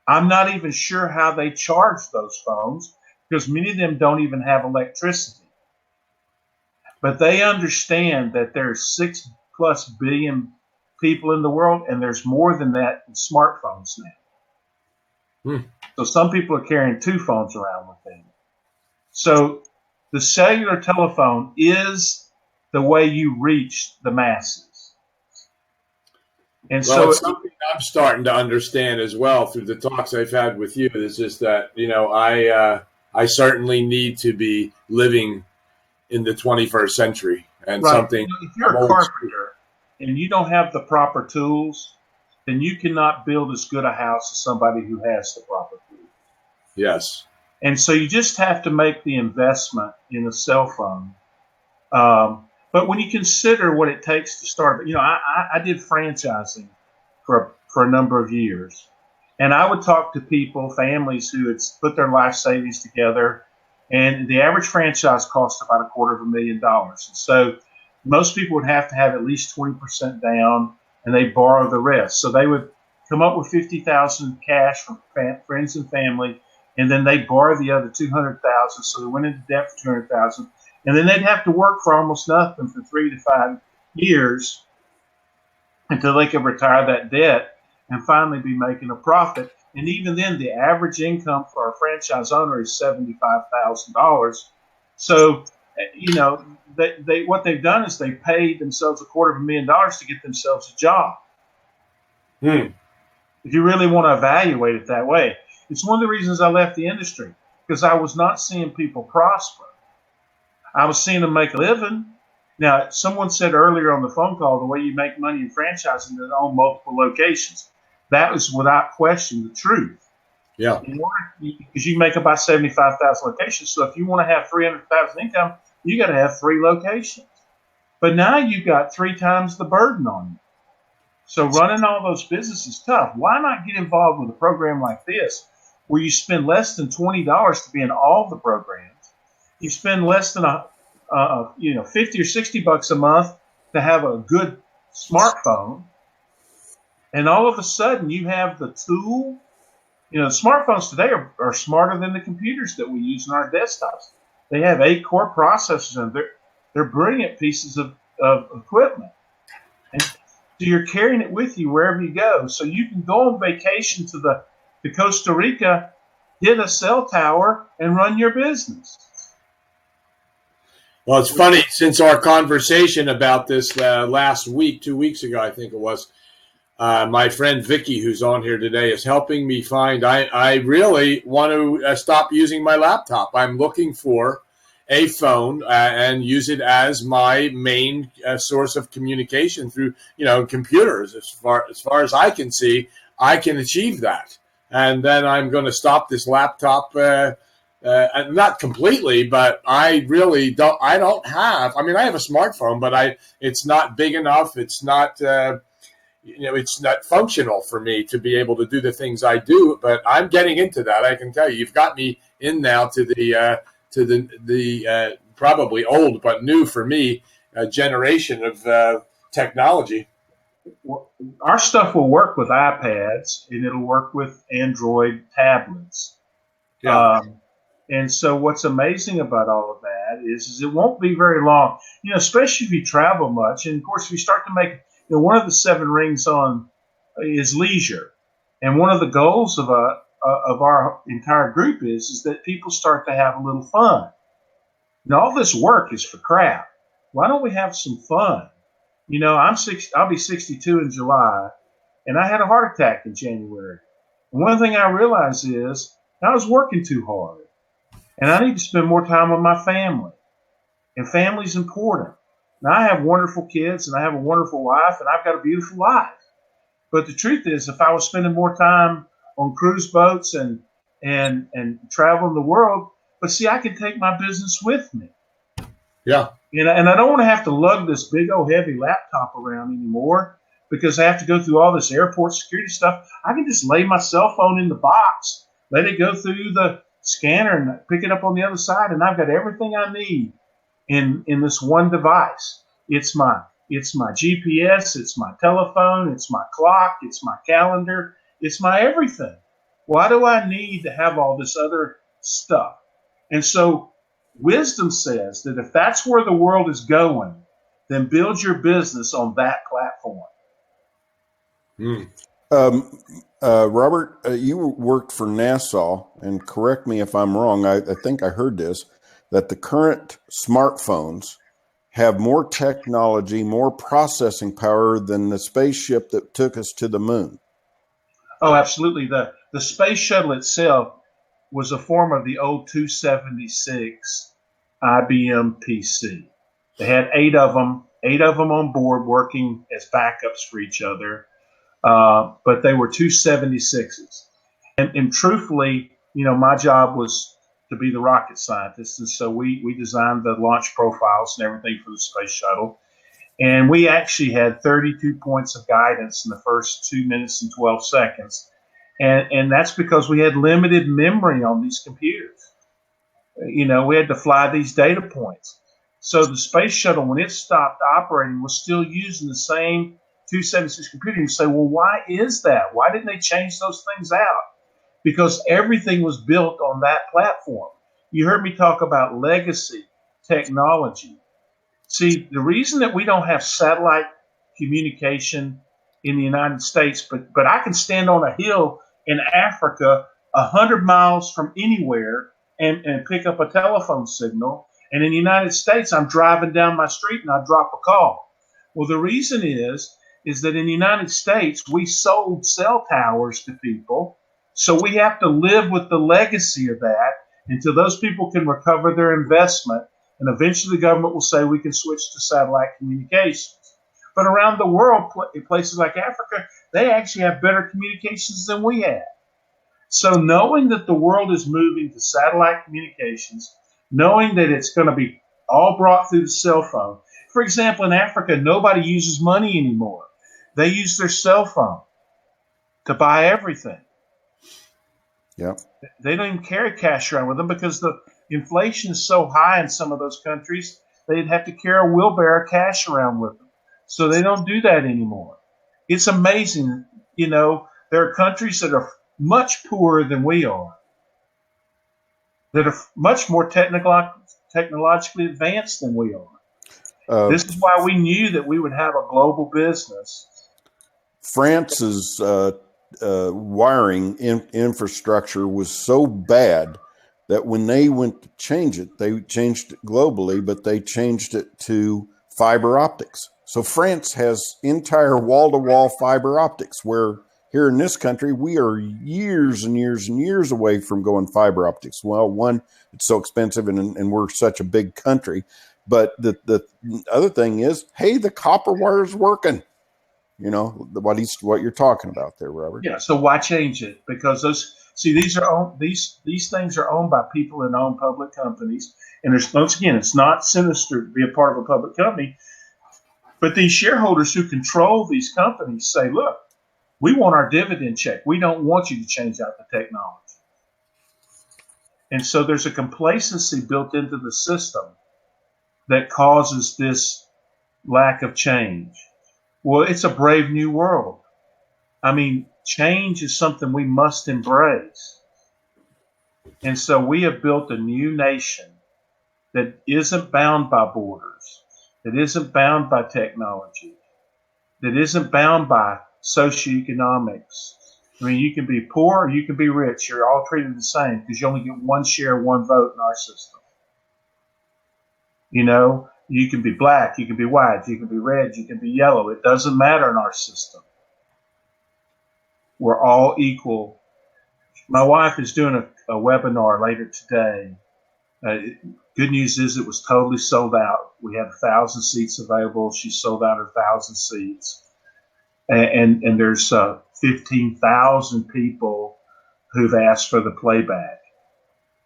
I'm not even sure how they charge those phones because many of them don't even have electricity. But they understand that there's 6+ billion people in the world, and there's more than that in smartphones now. So some people are carrying 2 phones around with them. So the cellular telephone is the way you reach the masses. And well, so it's something I'm starting to understand as well through the talks I've had with you. It's just that, you know, I certainly need to be living in the 21st century and something. If you're a carpenter and you don't have the proper tools, then you cannot build as good a house as somebody who has the proper tools. Yes. And so you just have to make the investment in a cell phone. But when you consider what it takes to start, you know, I did franchising for a number of years. And I would talk to people, families who had put their life savings together. And the average franchise costs about $250,000. And so most people would have to have at least 20% down, and they borrow the rest. So they would come up with $50,000 cash from friends and family, and then they borrow the other $200,000. So they went into debt for $200,000, and then they'd have to work for almost nothing for 3 to 5 years until they could retire that debt and finally be making a profit. And even then, the average income for a franchise owner is $75,000. So, you know, what they've done is they paid themselves $250,000 to get themselves a job. If you really want to evaluate it that way. It's one of the reasons I left the industry, because I was not seeing people prosper. I was seeing them make a living. Now, someone said earlier on the phone call, the way you make money in franchising is own multiple locations. That is without question the truth. Yeah. Because you make about 75,000 locations. So if you want to have 300,000 income, you got to have 3 locations. But now you've got 3 times the burden on you. So running all those businesses is tough. Why not get involved with a program like this, where you spend less than $20 to be in all the programs. You spend less than 50 or $60 a month to have a good smartphone, and all of a sudden you have the tool. Smartphones today are smarter than the computers that we use in our desktops. They have 8 core processors, and they're brilliant pieces of equipment. And so you're carrying it with you wherever you go. So you can go on vacation to Costa Rica, hit a cell tower, and run your business. Well, it's funny, since our conversation about this last week, 2 weeks ago, I think it was, my friend Vicky, who's on here today, is helping me find. I really want to stop using my laptop. I'm looking for a phone and use it as my main source of communication through, computers. As far as I can see, I can achieve that, and then I'm going to stop this laptop. Not completely, but I really don't. I don't have. I mean, I have a smartphone, but it's not big enough. It's not. It's not functional for me to be able to do the things I do, but I'm getting into that. I can tell you, you've got me in now to the probably old but new for me generation of technology. Well, our stuff will work with iPads, and it'll work with Android tablets. Yeah. And so what's amazing about all of that is it won't be very long, especially if you travel much. And of course, if you start to make, one of the 7 rings on is leisure. And one of the goals of our entire group is that people start to have a little fun. Now, all this work is for crap. Why don't we have some fun? I'll be 62 in July, and I had a heart attack in January. And one thing I realized is I was working too hard. And I need to spend more time with my family. And family's important. Now, I have wonderful kids, and I have a wonderful wife, and I've got a beautiful life. But the truth is, if I was spending more time on cruise boats and traveling the world, but see, I can take my business with me. Yeah. And I don't want to have to lug this big old heavy laptop around anymore because I have to go through all this airport security stuff. I can just lay my cell phone in the box, let it go through the scanner and pick it up on the other side, and I've got everything I need in this one device. It's my GPS, it's my telephone, it's my clock, it's my calendar, it's my everything. Why do I need to have all this other stuff? And so wisdom says that if that's where the world is going, then build your business on that platform. Robert, you worked for NASA, and correct me if I'm wrong. I think I heard this, that the current smartphones have more technology, more processing power than the spaceship that took us to the moon. Oh, absolutely. The space shuttle itself was a form of the old 276 IBM PC. They had 8 of them on board working as backups for each other. But they were 276s. And truthfully, my job was to be the rocket scientist. And so we designed the launch profiles and everything for the space shuttle. And we actually had 32 points of guidance in the first 2 minutes and 12 seconds. And that's because we had limited memory on these computers. We had to fly these data points. So the space shuttle, when it stopped operating, was still using the same 276 computer. You say, well, why is that? Why didn't they change those things out? Because everything was built on that platform. You heard me talk about legacy technology. See, the reason that we don't have satellite communication in the United States, but I can stand on a hill in Africa 100 miles from anywhere and pick up a telephone signal. And in the United States, I'm driving down my street and I drop a call. Well, the reason is that in the United States, we sold cell towers to people. So we have to live with the legacy of that until those people can recover their investment. And eventually the government will say we can switch to satellite communications. But around the world, in places like Africa, they actually have better communications than we have. So knowing that the world is moving to satellite communications, knowing that it's going to be all brought through the cell phone. For example, in Africa, nobody uses money anymore. They use their cell phone to buy everything. Yeah. They don't even carry cash around with them because the inflation is so high in some of those countries, they'd have to carry a wheelbarrow of cash around with them. So they don't do that anymore. It's amazing. There are countries that are much poorer than we are, that are much more technologically advanced than we are. This is why we knew that we would have a global business. France's wiring infrastructure was so bad that when they went to change it, they changed it globally, but they changed it to fiber optics. So France has entire wall-to-wall fiber optics, where here in this country, we are years and years and years away from going fiber optics. Well, one, it's so expensive and we're such a big country. But the other thing is, hey, the copper wire is working. What you're talking about there, Robert. Yeah. So why change it? Because these things are owned by people that own public companies, and once again, it's not sinister to be a part of a public company. But these shareholders who control these companies say, "Look, we want our dividend check. We don't want you to change out the technology." And so there's a complacency built into the system that causes this lack of change. Well, it's a brave new world. I mean, change is something we must embrace. And so we have built a new nation that isn't bound by borders, that isn't bound by technology, that isn't bound by socioeconomics. I mean, you can be poor or you can be rich. You're all treated the same because you only get one share, one vote in our system. You can be black, you can be white, you can be red, you can be yellow. It doesn't matter in our system. We're all equal. My wife is doing a webinar later today. Good news is it was totally sold out. We had 1,000 seats available. She sold out her 1,000 seats. And there's 15,000 people who've asked for the playback.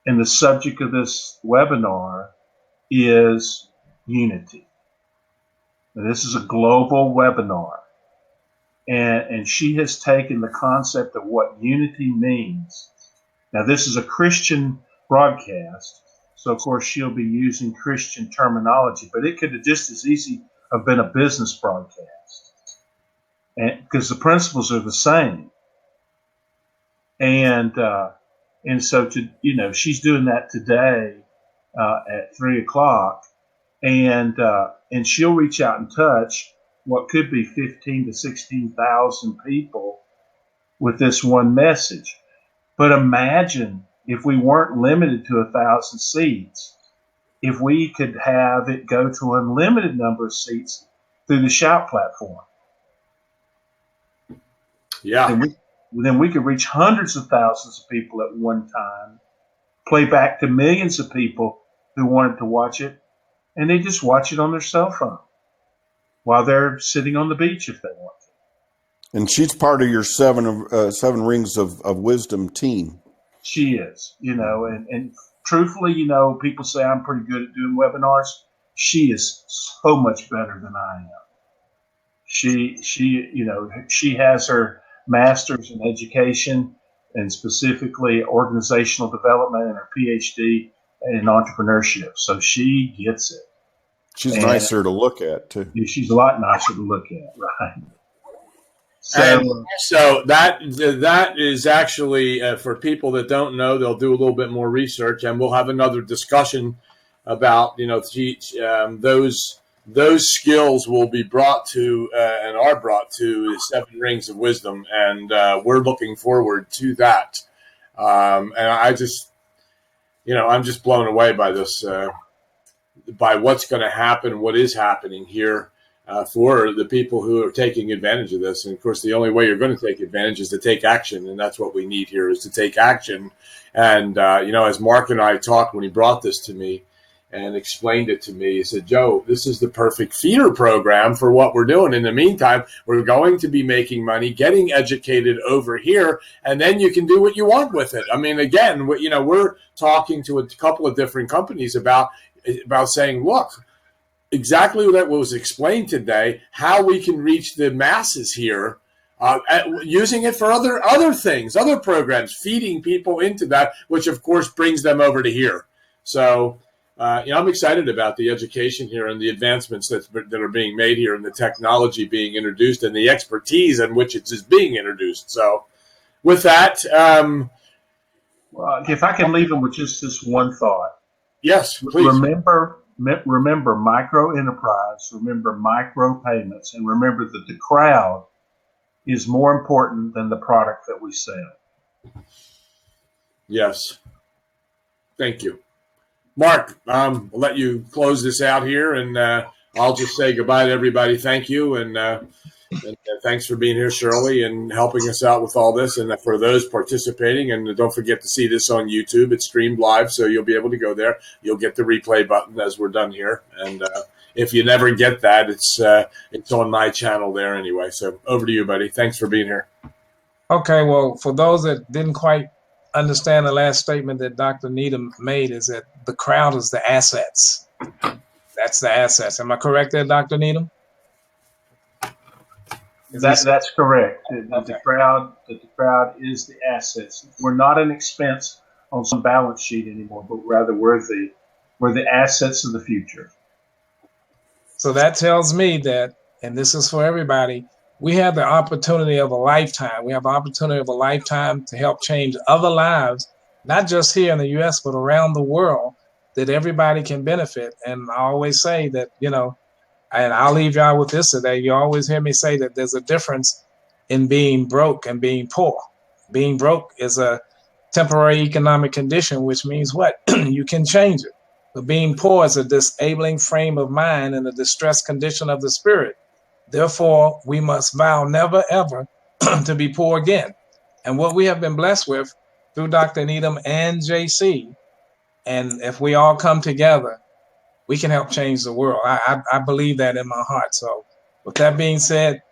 And the subject of this webinar is unity. Now, this is a global webinar. And she has taken the concept of what unity means. Now, this is a Christian broadcast, so of course she'll be using Christian terminology, but it could have just as easy have been a business broadcast, and because the principles are the same. And so she's doing that today at 3:00, and she'll reach out and touch what could be 15 to 16,000 people with this one message. But imagine if we weren't limited to 1,000 seats, if we could have it go to an unlimited number of seats through the Shout platform. Yeah. Then we could reach hundreds of thousands of people at one time, play back to millions of people who wanted to watch it, and they just watch it on their cell phone while they're sitting on the beach if they want to. And she's part of your seven rings of wisdom team. She is, and truthfully, people say I'm pretty good at doing webinars. She is so much better than I am. She has her master's in education and specifically organizational development and her PhD in entrepreneurship. So she gets it. She's nicer to look at too. She's a lot nicer to look at, right? So that is actually for people that don't know, they'll do a little bit more research, and we'll have another discussion about those skills will be brought to and are brought to the 7 Rings of Wisdom, and we're looking forward to that. And I just, I'm just blown away by this, by what's going to happen, what is happening here. For the people who are taking advantage of this. And of course, the only way you're going to take advantage is to take action. And that's what we need here, is to take action. And, as Mark and I talked when he brought this to me and explained it to me, he said, Joe, this is the perfect feeder program for what we're doing. In the meantime, we're going to be making money, getting educated over here, and then you can do what you want with it. I mean, again, we're talking to a couple of different companies about saying, look, exactly what was explained today, how we can reach the masses here using it for other things, other programs, feeding people into that, which of course brings them over to here. So, I'm excited about the education here and the advancements that are being made here, and the technology being introduced, and the expertise in which it is being introduced. So, with that, well, if I can leave them with just this one thought. Yes, please. Remember micro enterprise, remember micro payments, and remember that the crowd is more important than the product that we sell. Yes. Thank you. Mark, I'll let you close this out here, and I'll just say goodbye to everybody. Thank you, and thanks for being here, Shirley, and helping us out with all this. And for those participating, and don't forget to see this on YouTube. It's streamed live, so you'll be able to go there. You'll get the replay button as we're done here. And if you never get that, it's on my channel there anyway. So over to you, buddy. Thanks for being here. Okay, well, for those that didn't quite understand the last statement that Dr. Needham made, is that the crowd is the assets. That's the assets. Am I correct there, Dr. Needham? That's correct. The crowd is the assets. We're not an expense on some balance sheet anymore, but rather we're the assets of the future. So that tells me that, and this is for everybody, we have the opportunity of a lifetime. We have the opportunity of a lifetime to help change other lives, not just here in the U.S., but around the world, that everybody can benefit. And I always say that, and I'll leave y'all with this today. You always hear me say that there's a difference in being broke and being poor. Being broke is a temporary economic condition, which means what? You can change it. But being poor is a disabling frame of mind and a distressed condition of the spirit. Therefore, we must vow never, ever to be poor again. And what we have been blessed with through Dr. Needham and JC, and if we all come together, we can help change the world. I believe that in my heart. So with that being said,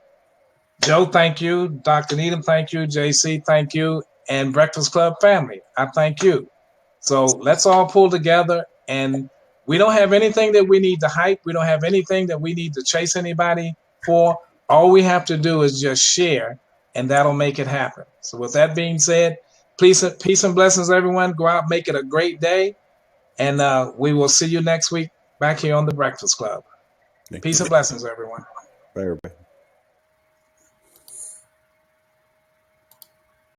Joe, thank you. Dr. Needham, thank you. JC, thank you. And Breakfast Club family, I thank you. So let's all pull together, and we don't have anything that we need to hype. We don't have anything that we need to chase anybody for. All we have to do is just share, and that'll make it happen. So with that being said, peace and blessings, everyone. Go out, make it a great day. And we will see you next week back here on the Breakfast Club. Peace and blessings, everyone. Bye, everybody.